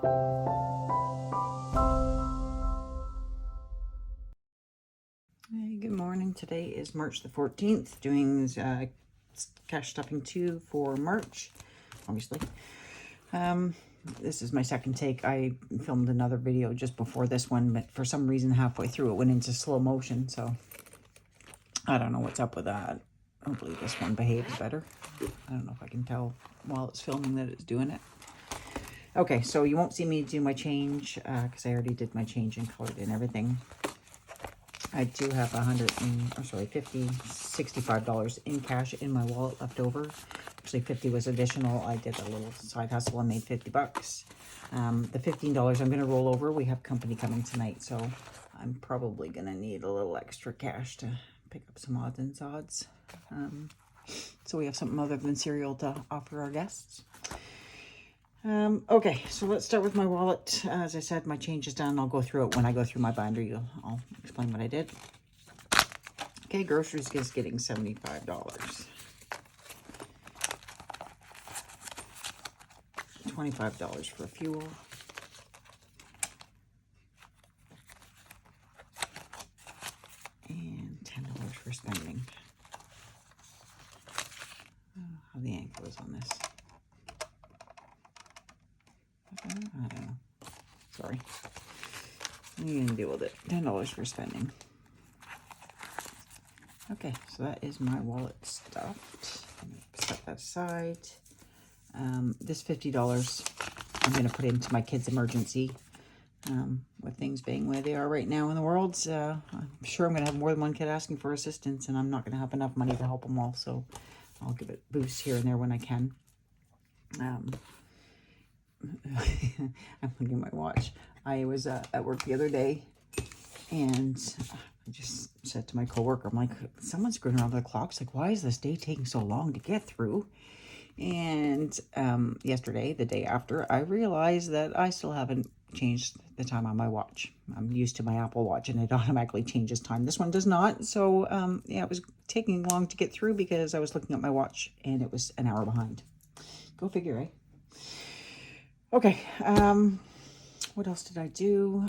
Hey, good morning. Today is March the 14th, doing cash stuffing 2 for March, obviously. This is my second take. I filmed another video just before this one, but for some reason halfway through it went into slow motion, so I don't know what's up with that. Hopefully this one behaves better. I don't know if I can tell while it's filming that it's doing it. Okay, so you won't see me do my change because I already did my change and colored and everything. I do have $65 in cash in my wallet left over. Actually, 50 was additional. I did a little side hustle and made 50 bucks. The $15 I'm going to roll over. We have company coming tonight, so I'm probably going to need a little extra cash to pick up some odds and sods. So we have something other than cereal to offer our guests. Okay, so let's start with my wallet. As I said, my change is done. I'll go through it when I go through my binder. I'll explain what I did. Okay, groceries is getting $75. $25 for fuel. And $10 for spending. How the ankle is on this. I don't know. Sorry. You can deal with it. $10 for spending. Okay, so that is my wallet stuffed. Set that aside. This $50 I'm going to put into my kids' emergency. With things being where they are right now in the world, I'm sure I'm going to have more than one kid asking for assistance, and I'm not going to have enough money to help them all, so I'll give it boosts here and there when I can. I'm looking at my watch. I was at work the other day, and I just said to my coworker, I'm like, someone's screwing around with the clocks. Like, why is this day taking so long to get through? And yesterday, the day after, I realized that I still haven't changed the time on my watch. I'm used to my Apple Watch, and it automatically changes time. This one does not. So, yeah, it was taking long to get through because I was looking at my watch, and it was an hour behind. Go figure, eh? Okay, what else did I do?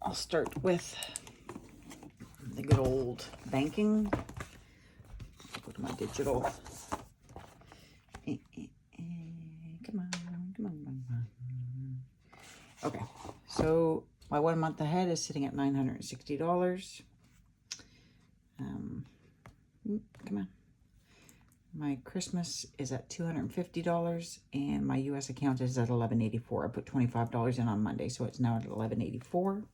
I'll start with the good old banking. Go to my digital. Come on. Okay, so my 1 month ahead is sitting at $960. Come on. My Christmas is at $250, and my U.S. account is at $11.84. I put $25 in on Monday, so it's now at $11.84.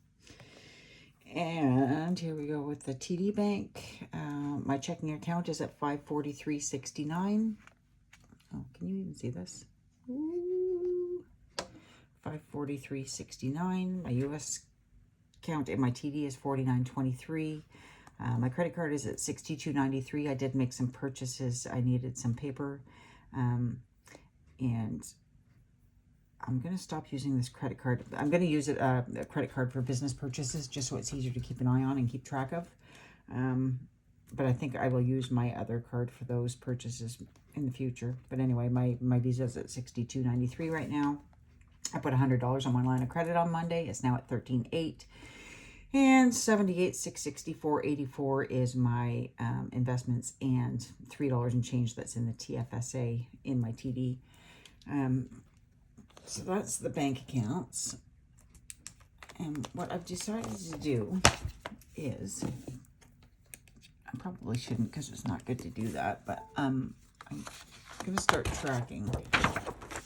And here we go with the TD Bank. My checking account is at $543.69. Oh, can you even see this? Ooh. $543.69. My U.S. account and my TD is $49.23. My credit card is at $62.93. I did make some purchases. I needed some paper. And I'm going to stop using this credit card. I'm going to use it, a credit card for business purchases, just so it's easier to keep an eye on and keep track of. But I think I will use my other card for those purchases in the future. But anyway, my Visa is at $62.93 right now. I put $100 on my line of credit on Monday. It's now at $13.08. And $78,664.84 is my investments, and $3 and change that's in the TFSA in my TD. So that's the bank accounts. And what I've decided to do is, I probably shouldn't because it's not good to do that, but I'm going to start tracking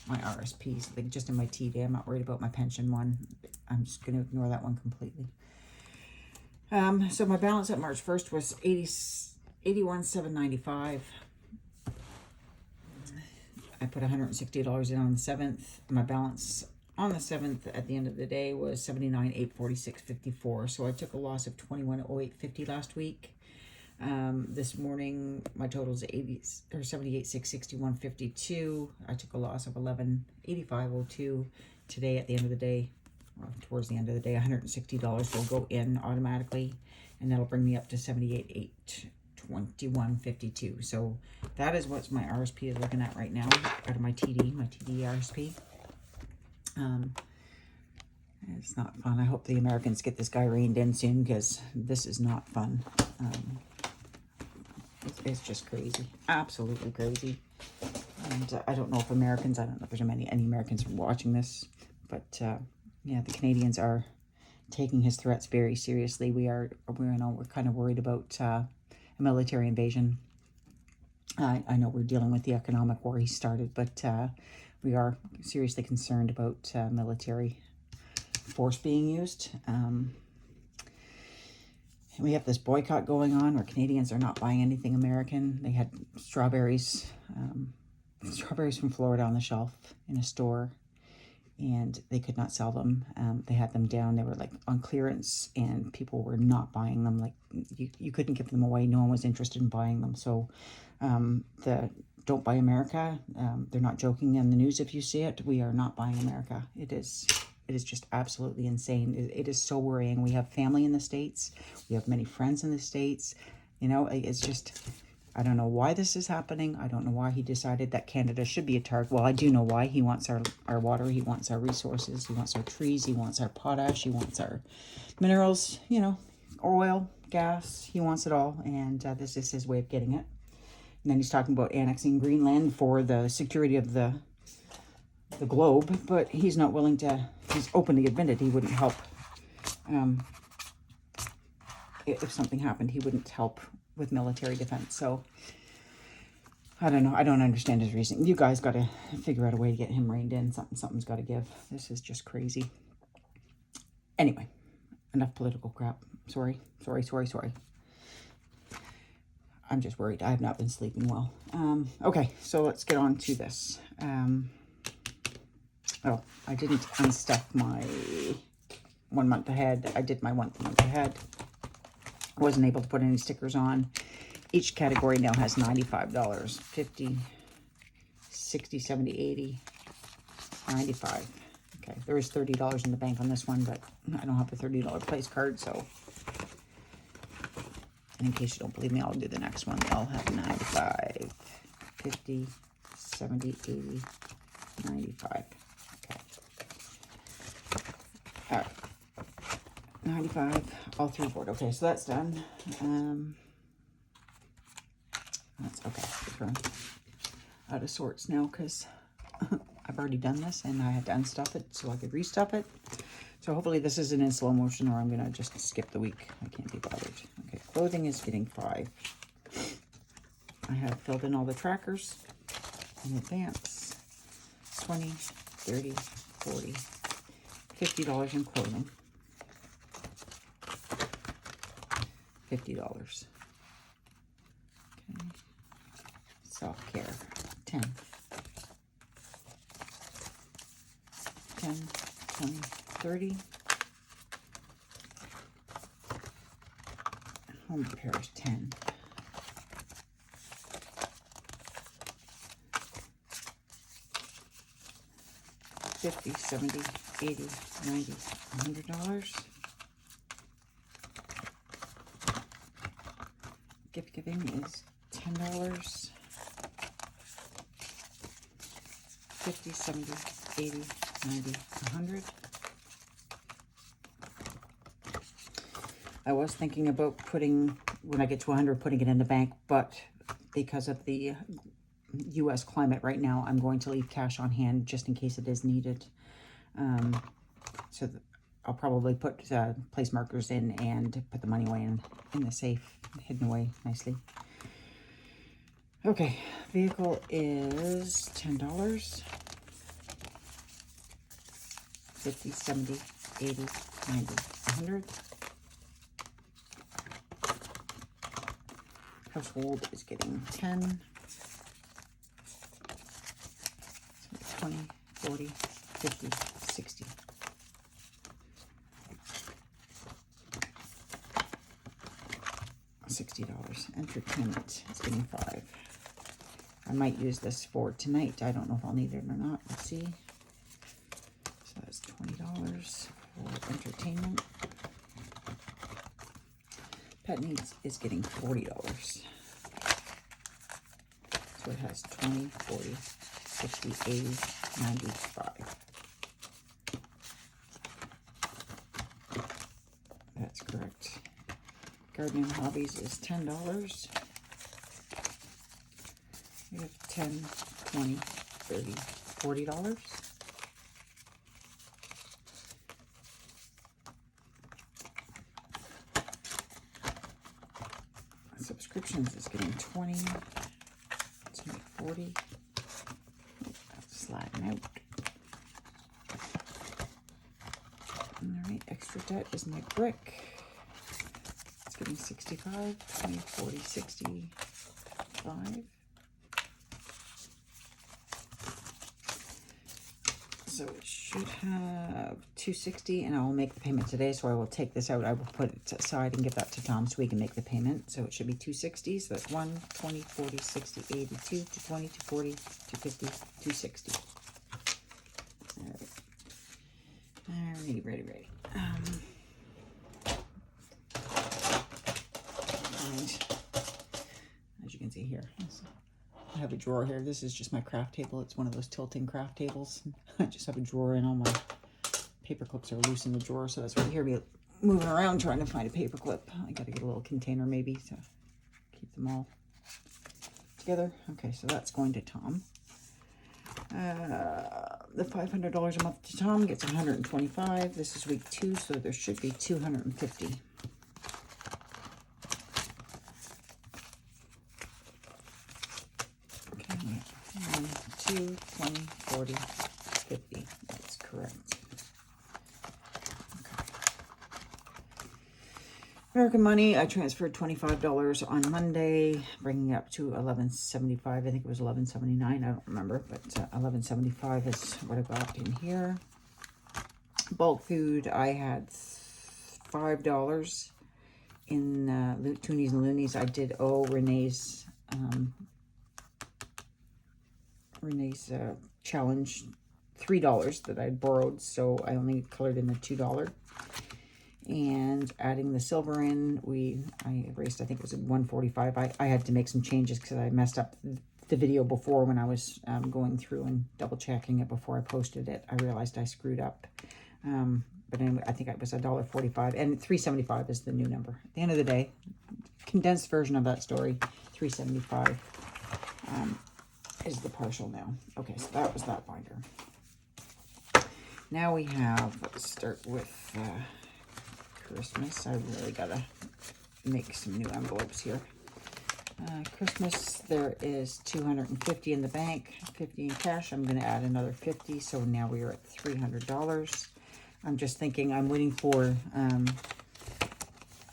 my RSPs, like just in my TD. I'm not worried about my pension one. I'm just going to ignore that one completely. So my balance at March 1st was $81,795. I put $160 in on the 7th. My balance on the 7th at the end of the day was $79,846.54. So I took a loss of $21,0850 last week. This morning my total is $78,661.52. I took a loss of $11,8502. Today at the end of the day, well, towards the end of the day, $160 will go in automatically, and that'll bring me up to $78,821.52. So that is what my RSP is looking at right now out of my TD RSP. It's not fun. I hope the Americans get this guy reined in soon, because this is not fun. It's just crazy. Absolutely crazy. And I don't know if Americans, I don't know if there's any Americans watching this, but yeah, the Canadians are taking his threats very seriously. We're kind of worried about a military invasion. I know we're dealing with the economic war he started, but we are seriously concerned about military force being used. We have this boycott going on where Canadians are not buying anything American. They had strawberries from Florida on the shelf in a store, and they could not sell them. They had them down. They were like on clearance, and people were not buying them. Like you couldn't give them away. No one was interested in buying them. So the Don't Buy America, they're not joking in the news if you see it. We are not buying America. It is just absolutely insane. It is so worrying. We have family in the States. We have many friends in the States. You know, it's just, I don't know why this is happening. I don't know why he decided that Canada should be a target. Well, I do know why. He wants our water. He wants our resources. He wants our trees. He wants our potash. He wants our minerals, you know, oil, gas. He wants it all. And this is his way of getting it. And then he's talking about annexing Greenland for the security of the globe, but he's not willing to, he's openly admitted he wouldn't help. If something happened, he wouldn't help with military defense. So I don't know. I don't understand his reasoning. You guys got to figure out a way to get him reined in. Something's got to give. This is just crazy. Anyway, enough political crap. Sorry. I'm just worried. I have not been sleeping well. Okay, so let's get on to this. Oh, I didn't unstuff my 1 month ahead. I did my 1 month ahead. I wasn't able to put any stickers on. Each category now has $95. 50, 60, 70, 80, 95. Okay, there is $30 in the bank on this one, but I don't have a $30 place card, so... And in case you don't believe me, I'll do the next one. I'll have 95, 50, 70, 80, 95. Okay. All right. 95, all through board. Okay, so that's done. That's okay. We're out of sorts now because I've already done this and I had to unstuff it so I could restuff it. So hopefully this isn't in slow motion, or I'm going to just skip the week. I can't be bothered. Okay, clothing is getting 5. I have filled in all the trackers in advance. 20, 30, 40, $50 in clothing. $50. Okay. Self-care, 10. 10, 20, 30. Home repairs, 10. $50, $70, $80, $90, $100. Gift giving is $10. 50, 70, 80, 90, 100. I was thinking about putting, when I get to 100, putting it in the bank, but because of the U.S. climate right now, I'm going to leave cash on hand just in case it is needed. I'll probably put place markers in and put the money away in the safe, hidden away nicely. Okay, vehicle is $10. 50, 70, 80, 90, 100. Household is getting 10, 20, 40, 50, 60. $60. Entertainment is getting 5. I might use this for tonight. I don't know if I'll need it or not. Let's see. So that's $20 for entertainment. Pet needs is getting $40. So it has 20, 40, 60, 80, 95. Gardening Hobbies is $10. We have $10, $20, $30, $40. Subscriptions is getting 20. Let's make 40. That's sliding out. Alright, extra debt is my brick. It's getting 65, 20, 40, 65. So it should have 260, and I will make the payment today. So I will take this out. I will put it aside and give that to Tom so we can make the payment. So it should be 260. So that's 1, 20, 40, 60, 80, 220, 240, 250, 260. All right. Ready. And as you can see here, I have a drawer here. This is just my craft table. It's one of those tilting craft tables. I just have a drawer in. All my paper clips are loose in the drawer, so that's why you hear me moving around trying to find a paper clip. I gotta get a little container maybe to keep them all together. Okay, so that's going to Tom. The $500 a month to Tom gets 125. This is week 2, so there should be 250. Okay, 1, 2, 20, 40, 50. That's correct. Okay. American Money, I transferred $25 on Monday, bringing it up to $11.75. I think it was $11.79. I don't remember, but $11.75 is what I got in here. Bulk food, I had $5 in Toonies and Loonies. I did owe Renee's challenge $3 that I borrowed, so I only colored in the $2. And adding the silver in, I erased, I think it was $145. I had to make some changes because I messed up the video before when I was going through and double checking it before I posted it. I realized I screwed up. But anyway, I think it was $1.45, and $3.75 is the new number. At the end of the day, condensed version of that story, $3.75 is the partial now. Okay, so that was that binder. Now we have, let's start with Christmas. I really gotta make some new envelopes here. Christmas, there is $250 in the bank, 50 in cash. I'm going to add another 50, so now we are at $300. I'm just thinking, I'm waiting for, I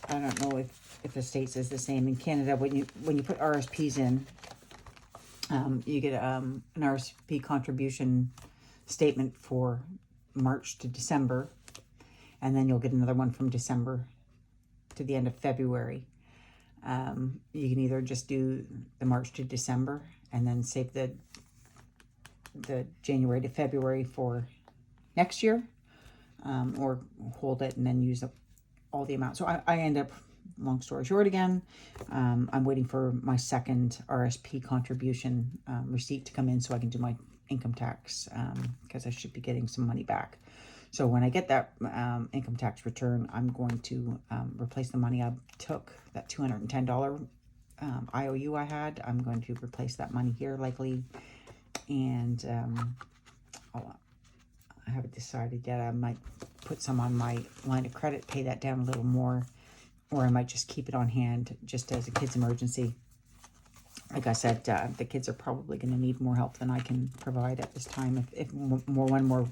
don't know if the States is the same. In Canada, when you put RSPs in, you get an RSP contribution statement for March to December, and then you'll get another one from December to the end of February. You can either just do the March to December and then save the January to February for next year, or hold it and then use up all the amount. So I end up, long story short again, I'm waiting for my second RSP contribution receipt to come in so I can do my income tax, because I should be getting some money back. So when I get that income tax return, I'm going to replace the money I took, that $210 IOU I had. I'm going to replace that money here likely, and I haven't decided yet. I might put some on my line of credit, pay that down a little more, or I might just keep it on hand just as a kid's emergency. Like I said, the kids are probably going to need more help than I can provide at this time. If one more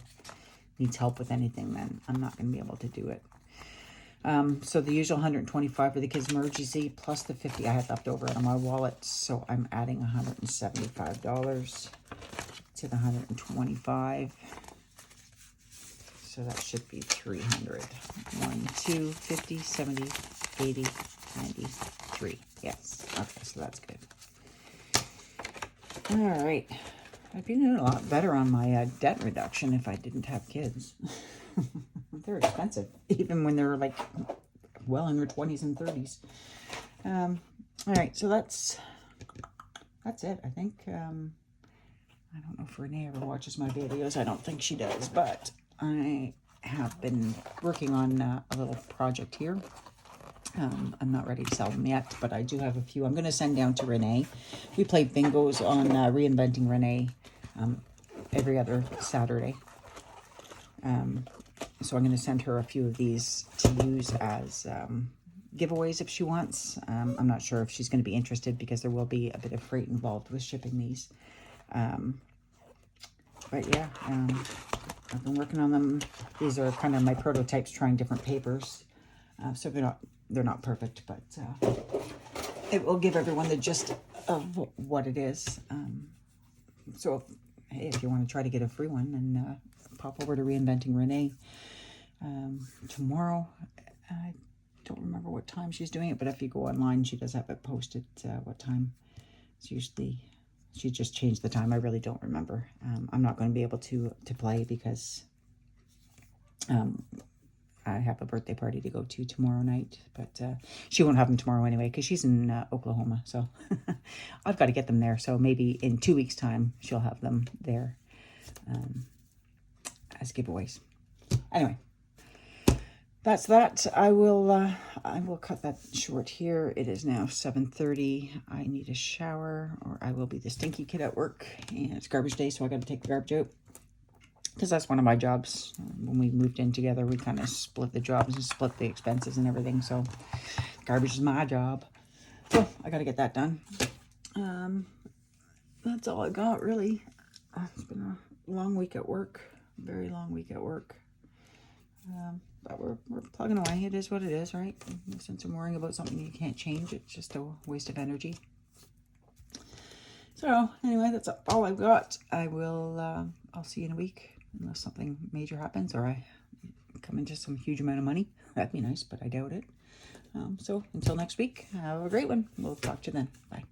needs help with anything, then I'm not going to be able to do it. So the usual $125 for the kids' emergency, plus the $50 I had left over in my wallet. So I'm adding $175 to the $125. So that should be $300. 1, 2, 50, 70, 80, 93. Yes. Okay, so that's good. All right. I'd be doing a lot better on my debt reduction if I didn't have kids. They're expensive, even when they're like well in their 20s and 30s. All right, so that's it. I think, I don't know if Renee ever watches my videos. I don't think she does, but I have been working on a little project here. I'm not ready to sell them yet, but I do have a few. I'm going to send down to Renee. We play bingos on Reinventing Renee every other Saturday. So I'm going to send her a few of these to use as giveaways if she wants. I'm not sure if she's going to be interested because there will be a bit of freight involved with shipping these. But yeah, I've been working on them. These are kind of my prototypes, trying different papers. So they're not perfect, but it will give everyone the gist of what it is. So if you want to try to get a free one, then pop over to Reinventing Renee tomorrow. I don't remember what time she's doing it, but if you go online, she does have it posted what time. It's usually, she just changed the time. I really don't remember. I'm not going to be able to play because I have a birthday party to go to tomorrow night, but she won't have them tomorrow anyway because she's in Oklahoma. So I've got to get them there. So maybe in 2 weeks' time, she'll have them there as giveaways. Anyway, that's that. I will cut that short here. It is now 7:30. I need a shower or I will be the stinky kid at work. And it's garbage day, so I got to take the garbage out. Because that's one of my jobs. When we moved in together, we kind of split the jobs and split the expenses and everything. So garbage is my job. So I got to get that done. That's all I got, really. It's been a long week at work. Very long week at work. But we're plugging away. It is what it is, right? No sense in worrying about something you can't change. It's just a waste of energy. So anyway, that's all I've got. I'll see you in a week. Unless something major happens or I come into some huge amount of money. That'd be nice, but I doubt it. So until next week, have a great one. We'll talk to you then. Bye.